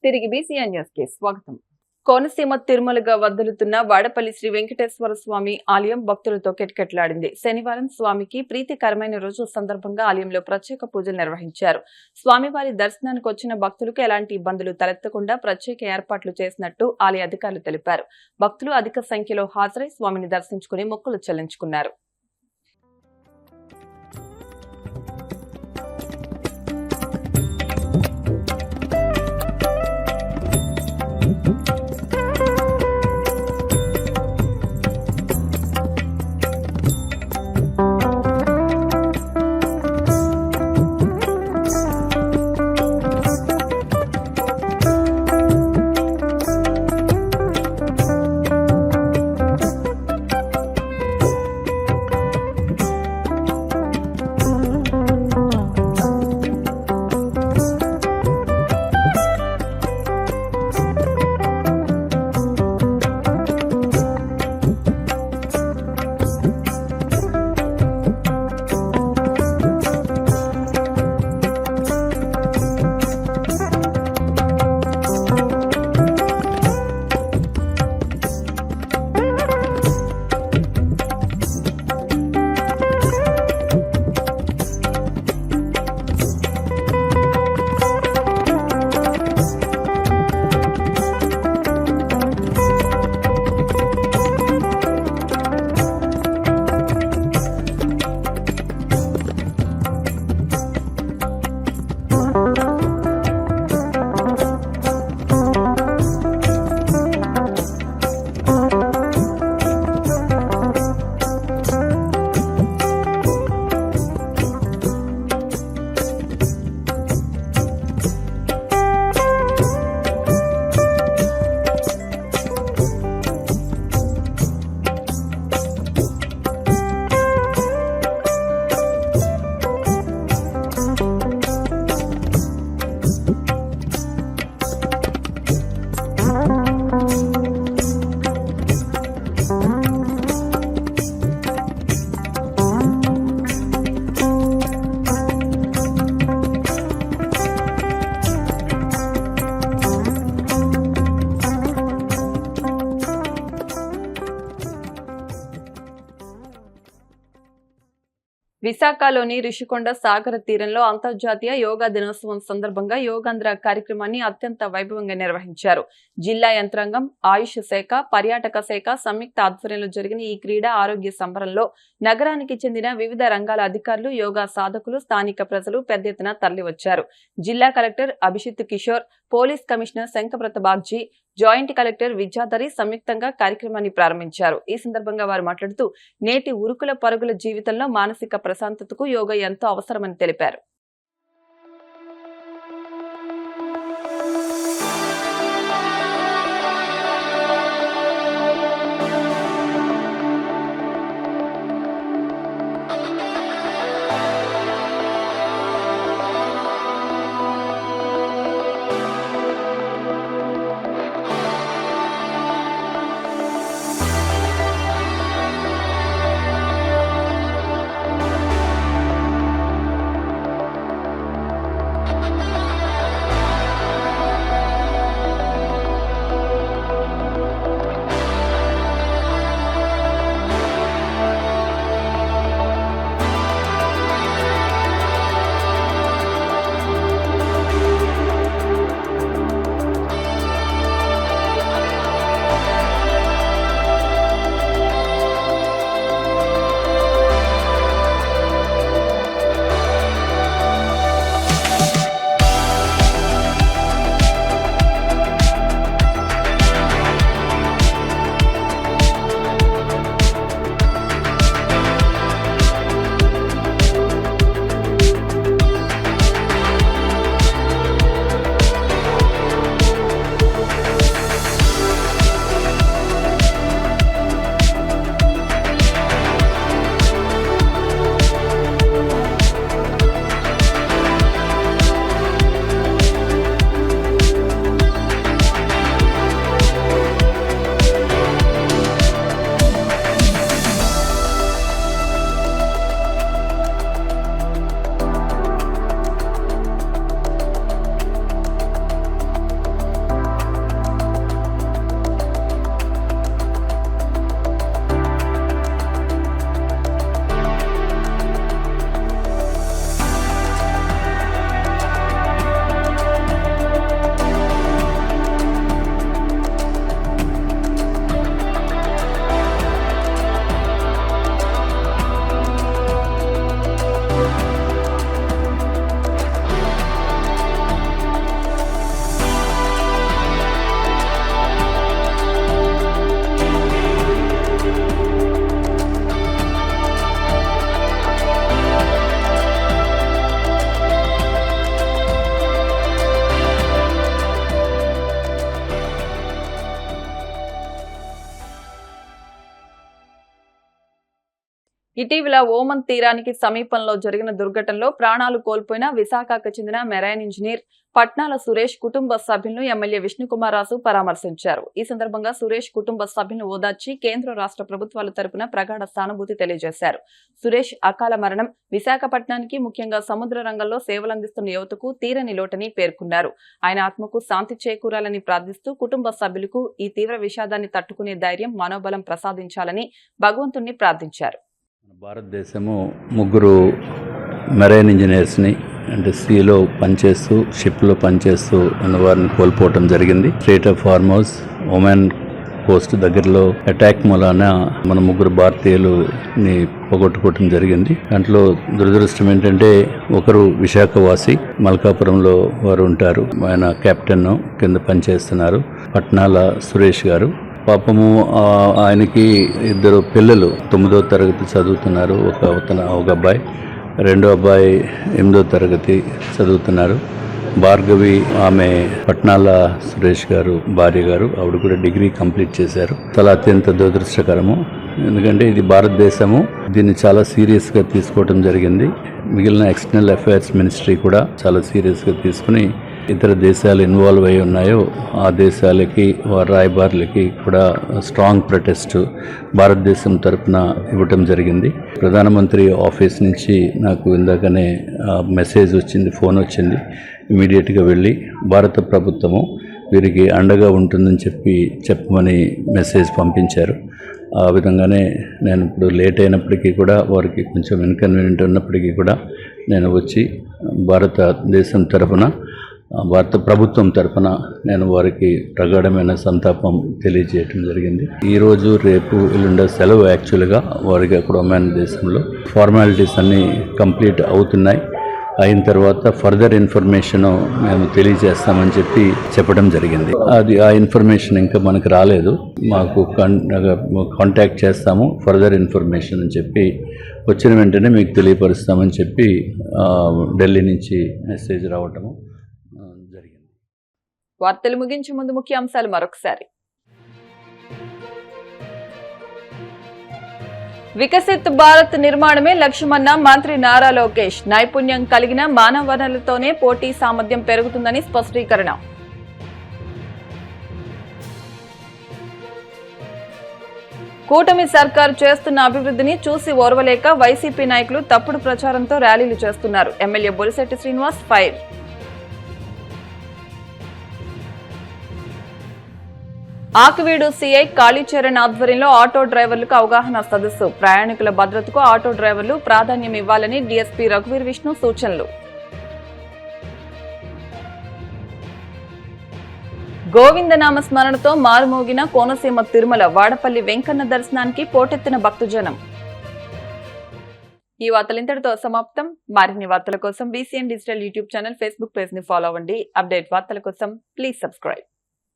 తిరిగి BCN news కి స్వాగతం. కోనసీమ తిరుమలగా వదులుతున్న వాడపల్లి శ్రీ వెంకటేశ్వర స్వామి ఆలయం భక్తులతో కిటకిటలాడింది. శనివారం స్వామికి ప్రీతికరమైన రోజు సందర్భంగా ఆలయంలో ప్రత్యేక పూజలు నిర్వహించారు. స్వామివారి దర్శనానికి వచ్చిన భక్తులకు ఎలాంటి ఇబ్బందులు తలెత్తకుండా ప్రత్యేక ఏర్పాట్లు చేసినట్టు ఆలయ అధికారులు తెలిపారు. భక్తులు అధిక సంఖ్యలో హాజరై స్వామిని దర్శించుకుని మొక్కులు చెల్లించుకున్నారు. విశాఖలోని రిషికొండ సాగర తీరంలో అంతర్జాతీయ యోగా దినోత్సవం సందర్భంగా యోగాంధ్ర కార్యక్రమాన్ని అత్యంత వైభవంగా నిర్వహించారు. జిల్లా యంత్రాంగం, ఆయుష్ శాఖ, పర్యాటక శాఖ సంయుక్త ఆధ్వర్యంలో జరిగిన ఈ క్రీడా ఆరోగ్య సంబరంలో నగరానికి చెందిన వివిధ రంగాల అధికారులు, యోగా సాధకులు, స్థానిక ప్రజలు పెద్ద ఎత్తున తరలివచ్చారు. జిల్లా collector Abhishith Kishore, police commissioner Shankhabrata Bagchi, joint collector Vidyadhari సంయుక్తంగా కార్యక్రమాన్ని ప్రారంభించారు. ఈ సందర్భంగా వారు మాట్లాడుతూ నేటి ఉరుకుల పరుగుల జీవితంలో మానసిక ప్రశాంతతకు యోగా ఎంతో అవసరమని తెలిపారు. ఇటీవల ఓమన్ తీరానికి సమీపంలో జరిగిన దుర్ఘటనలో ప్రాణాలు కోల్పోయిన విశాఖకు చెందిన మెరైన్ ఇంజనీర్ పట్నాల సురేష్ కుటుంబ సభ్యులను ఎమ్మెల్యే విష్ణుకుమార్ రాజు పరామర్శించారు. ఈ సందర్భంగా సురేష్ కుటుంబ సభ్యులను ఓదార్చి కేంద్ర రాష్ట్ర ప్రభుత్వాల తరపున ప్రగాఢ సానుభూతి తెలియజేశారు. సురేష్ అకాల మరణం విశాఖపట్నానికి, ముఖ్యంగా సముద్ర రంగంలో సేవలందిస్తున్న యువతకు తీరని లోటని పేర్కొన్నారు. ఆయన ఆత్మకు శాంతి చేకూరాలని ప్రార్థిస్తూ కుటుంబ సభ్యులకు ఈ తీవ్ర విషాదాన్ని తట్టుకునే ధైర్యం, మనోబలం ప్రసాదించాలని భగవంతుణ్ణి ప్రార్థించారు. భారతదేశము ముగ్గురు మెరైన్ ఇంజనీర్స్ని అంటే సీలో పనిచేస్తూ షిప్లో పనిచేస్తూ ఉన్న వారిని కోల్పోవటం జరిగింది. Strait of Hormuz Oman Coast దగ్గరలో అటాక్ మూలాన మన ముగ్గురు భారతీయులని పోగొట్టుకోవటం జరిగింది. దాంట్లో దురదృష్టం ఏంటంటే ఒకరు విశాఖవాసి, మల్కాపురంలో వారు ఉంటారు. ఆయన కెప్టెన్ కింద పనిచేస్తున్నారు, పట్నాల సురేష్ గారు. పాపము ఆయనకి ఇద్దరు పిల్లలు 9వ తరగతి చదువుతున్నారు. ఒక అబ్బాయి, రెండో అబ్బాయి 8వ తరగతి చదువుతున్నారు. భార్గవి ఆమె పట్నాల సురేష్ గారు భార్య గారు, ఆవిడ కూడా డిగ్రీ కంప్లీట్ చేశారు. చాలా అత్యంత దురదృష్టకరము. ఎందుకంటే ఇది భారతదేశము దీన్ని చాలా సీరియస్గా తీసుకోవడం జరిగింది. మిగిలిన ఎక్స్టర్నల్ అఫైర్స్ మినిస్ట్రీ కూడా చాలా సీరియస్గా తీసుకుని ఇతర దేశాలు ఇన్వాల్వ్ అయి ఉన్నాయో ఆ దేశాలకి వారి రాయబారులకి కూడా స్ట్రాంగ్ ప్రొటెస్ట్ భారతదేశం తరఫున ఇవ్వటం జరిగింది. ప్రధానమంత్రి ఆఫీస్ నుంచి నాకు ఇందాకనే మెసేజ్ వచ్చింది, ఫోన్ వచ్చింది. ఇమీడియట్గా వెళ్ళి భారత ప్రభుత్వము వీరికి అండగా ఉంటుందని చెప్పమని మెసేజ్ పంపించారు. ఆ విధంగానే నేను ఇప్పుడు లేట్ అయినప్పటికీ కూడా, వారికి కొంచెం ఇన్కన్వీనియంట్ ఉన్నప్పటికీ కూడా నేను వచ్చి భారతదేశం తరఫున, భారత ప్రభుత్వం తరఫున నేను వారికి ప్రగాఢమైన సంతాపం తెలియజేయటం జరిగింది. ఈరోజు రేపు ఎల్లుండ సెలవు. యాక్చువల్గా వారికి అక్కడ ఒమాన్ దేశంలో ఫార్మాలిటీస్ అన్నీ కంప్లీట్ అవుతున్నాయి. అయిన తర్వాత ఫర్దర్ ఇన్ఫర్మేషన్ మేము తెలియజేస్తామని చెప్పడం జరిగింది. ఆ ఇన్ఫర్మేషన్ ఇంకా మనకు రాలేదు. మాకు కాంటాక్ట్ చేస్తాము ఫర్దర్ ఇన్ఫర్మేషన్ అని చెప్పి, వచ్చిన వెంటనే మీకు తెలియపరుస్తామని చెప్పి ఢిల్లీ నుంచి మెసేజ్ రావటము జరిగింది. వార్తలు ముగించే ముందు ముఖ్యాంశాలు మరొకసారి. వికసిత్ భారత్ నిర్మాణమే లక్ష్యమన్న మంత్రి నారా లోకేష్. నైపుణ్యం కలిగిన మానవ వనరులతోనే పోటీ సామర్థ్యం పెరుగుతుందని స్పష్టీకరణ. కూటమి సర్కారు చేస్తున్న అభివృద్ధిని చూసి ఓర్వలేక వైసీపీ నాయకులు తప్పుడు ప్రచారంతో ర్యాలీలు చేస్తున్నారు. MLA Bolisetti Srinivas fire. Akividu CI Kalicharan ఆధ్వర్యంలో ఆటో డ్రైవర్లకు అవగాహన సదస్సు. ప్రయాణికుల భద్రతకు ఆటో డ్రైవర్లు ప్రాధాన్యం ఇవ్వాలని డీఎస్పీ రఘువీర్ విష్ణు సూచనలు. గోవిందనామ స్మరణతో మారుమోగిన కోనసీమ తిరుమల. వాడపల్లి వెంకన్న దర్శనానికి పోటెత్తిన భక్తజనం. ఈ వార్తలు ఇంతటితో సమాప్తం. మరిన్ని వార్తల కోసం BCN digital YouTube channel, Facebook page ని ఫాలో అవ్వండి. అప్డేట్ వార్తల కోసం ప్లీజ్ సబ్స్క్రైబ్.